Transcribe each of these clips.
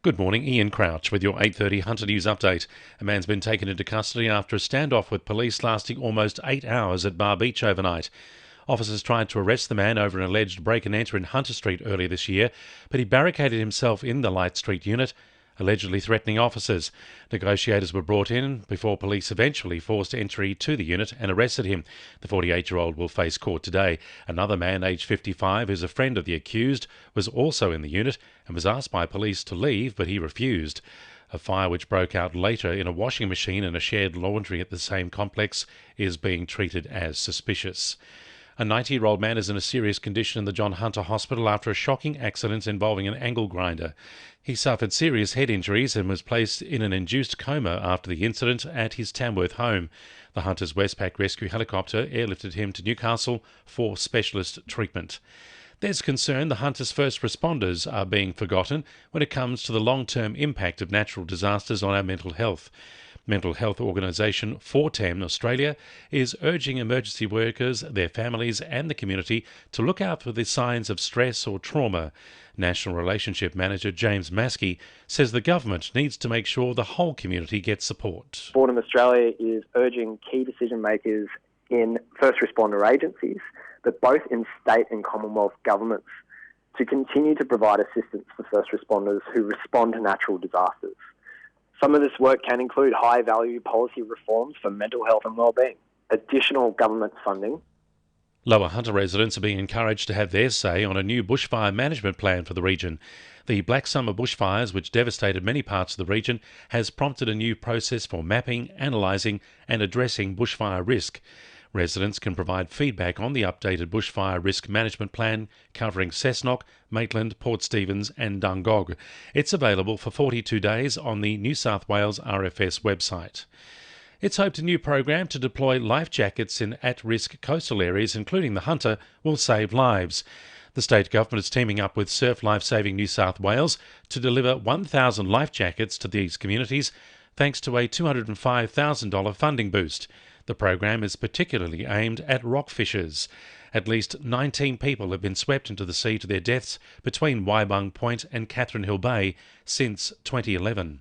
Good morning, Ian Crouch with your 8:30 Hunter News update. A man's been taken into custody after a standoff with police lasting almost 8 hours at Bar Beach overnight. Officers tried to arrest the man over an alleged break and enter in Hunter Street earlier this year, but he barricaded himself in the Light Street unit, allegedly threatening officers. Negotiators were brought in before police eventually forced entry to the unit and arrested him. The 48-year-old will face court today. Another man, aged 55, who's a friend of the accused, was also in the unit and was asked by police to leave, but he refused. A fire which broke out later in a washing machine and a shared laundry at the same complex is being treated as suspicious. A 90-year-old man is in a serious condition in the John Hunter Hospital after a shocking accident involving an angle grinder. He suffered serious head injuries and was placed in an induced coma after the incident at his Tamworth home. The Hunters Westpac rescue helicopter airlifted him to Newcastle for specialist treatment. There's concern the Hunters' first responders are being forgotten when it comes to the long-term impact of natural disasters on our mental health. Mental health organisation 2NURFM Australia is urging emergency workers, their families and the community to look out for the signs of stress or trauma. National Relationship Manager James Maskey says the government needs to make sure the whole community gets support. Boredom Australia is urging key decision makers in first responder agencies, but both in state and Commonwealth governments, to continue to provide assistance for first responders who respond to natural disasters. Some of this work can include high-value policy reforms for mental health and wellbeing, additional government funding. Lower Hunter residents are being encouraged to have their say on a new bushfire management plan for the region. The Black Summer bushfires, which devastated many parts of the region, has prompted a new process for mapping, analysing and addressing bushfire risk. Residents can provide feedback on the updated bushfire risk management plan covering Cessnock, Maitland, Port Stephens and Dungog. It's available for 42 days on the New South Wales RFS website. It's hoped a new program to deploy life jackets in at-risk coastal areas, including the Hunter, will save lives. The state government is teaming up with Surf Lifesaving New South Wales to deliver 1,000 life jackets to these communities, thanks to a $205,000 funding boost. The program is particularly aimed at rockfishers. At least 19 people have been swept into the sea to their deaths between Waibung Point and Catherine Hill Bay since 2011.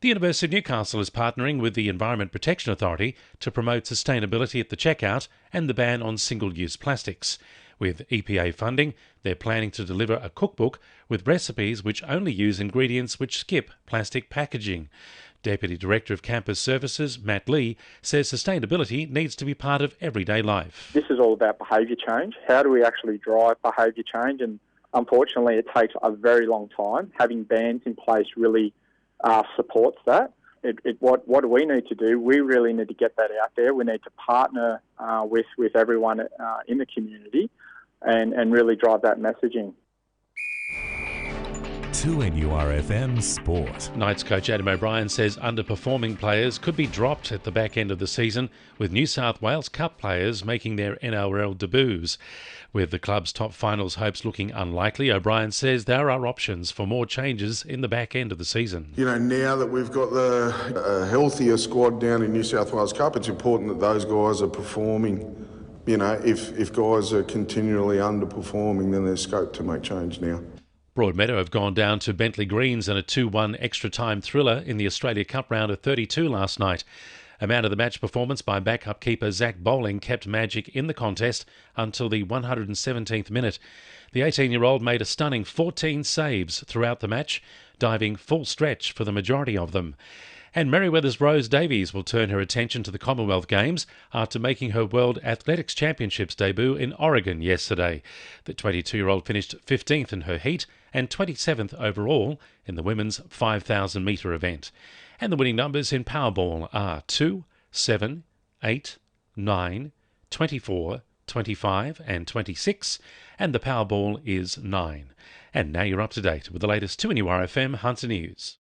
The University of Newcastle is partnering with the Environment Protection Authority to promote sustainability at the checkout and the ban on single-use plastics. With EPA funding, they're planning to deliver a cookbook with recipes which only use ingredients which skip plastic packaging. Deputy Director of Campus Services, Matt Lee, says sustainability needs to be part of everyday life. This is all about behaviour change. How do we actually drive behaviour change? And unfortunately, it takes a very long time. Having bans in place really supports that. What do we need to do? We really need to get that out there. We need to partner with everyone in the community and really drive that messaging. 2NURFM Sport. Knights coach Adam O'Brien says underperforming players could be dropped at the back end of the season, with New South Wales Cup players making their NRL debuts. With the club's top finals hopes looking unlikely, O'Brien says there are options for more changes in the back end of the season. You know, now that we've got the healthier squad down in New South Wales Cup, it's important that those guys are performing. You know, if guys are continually underperforming, then there's scope to make change now. Broadmeadow have gone down to Bentley Greens in a 2-1 extra-time thriller in the Australia Cup round of 32 last night. A man-of-the-match performance by backup keeper Zach Bowling kept Magic in the contest until the 117th minute. The 18-year-old made a stunning 14 saves throughout the match, diving full stretch for the majority of them. And Merewether's Rose Davies will turn her attention to the Commonwealth Games after making her World Athletics Championships debut in Oregon yesterday. The 22-year-old finished 15th in her heat and 27th overall in the women's 5,000 metre event. And the winning numbers in Powerball are 2, 7, 8, 9, 24, 25 and 26, and the Powerball is 9. And now you're up to date with the latest 2NURFM Hunter News.